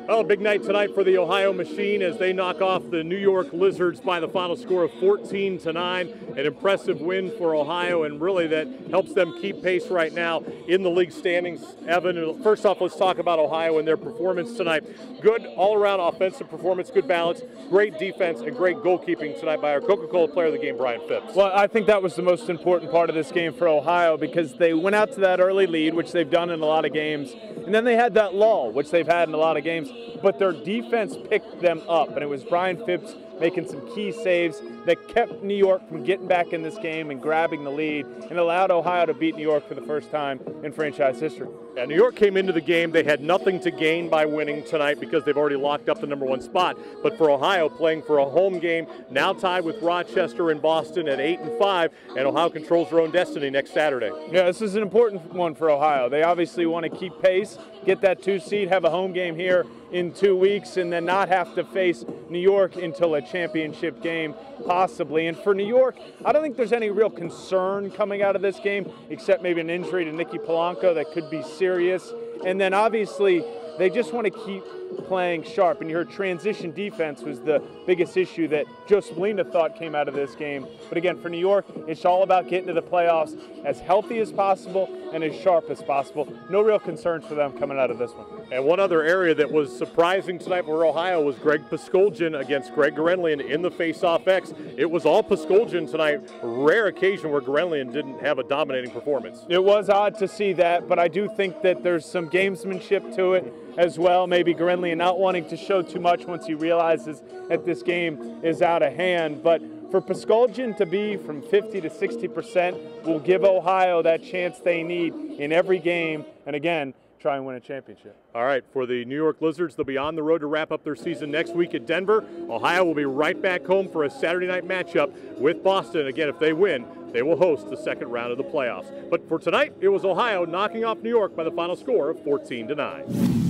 Well, a big night tonight for the Ohio Machine as they knock off the New York Lizards by the final score of 14-9. An impressive win for Ohio, and really that helps them keep pace right now in the league standings. Evan, first off, let's talk about Ohio and their performance tonight. Good all-around offensive performance, good balance, great defense, and great goalkeeping tonight by our Coca-Cola Player of the Game, Brian Phipps. Well, I think that was the most important part of this game for Ohio, because they went out to that early lead, which they've done in a lot of games, and then they had that lull, which they've had in a lot of games. But their defense picked them up, and it was Brian Phipps making some key saves that kept New York from getting back in this game and grabbing the lead, and allowed Ohio to beat New York for the first time in franchise history. Yeah, New York came into the game, they had nothing to gain by winning tonight because they've already locked up the #1 spot. But for Ohio, playing for a home game, now tied with Rochester and Boston at 8-5, and Ohio controls their own destiny next Saturday. Yeah, this is an important one for Ohio. They obviously want to keep pace, get that 2 seed, have a home game here in 2 weeks, and then not have to face New York until a championship game, possibly. And for New York, I don't think there's any real concern coming out of this game, except maybe an injury to Nicky Polanco that could be serious. And then obviously, they just want to keep playing sharp. And you heard transition defense was the biggest issue that Joe Spallina thought came out of this game. But again, for New York, it's all about getting to the playoffs as healthy as possible and as sharp as possible. No real concerns for them coming out of this one. And one other area that was surprising tonight for Ohio was Greg Paskoljian against Greg Gurenlian in the face-off X. It was all Paskoljian tonight. Rare occasion where Gurenlian didn't have a dominating performance. It was odd to see that, but I do think that there's some gamesmanship to it as well. Maybe Gurenlian not wanting to show too much once he realizes that this game is out of hand. But for Paskoljian to be from 50 to 60% will give Ohio that chance they need in every game, and again, try and win a championship. All right, for the New York Lizards, they'll be on the road to wrap up their season next week at Denver. Ohio will be right back home for a Saturday night matchup with Boston. Again, if they win, they will host the second round of the playoffs. But for tonight, it was Ohio knocking off New York by the final score of 14-9.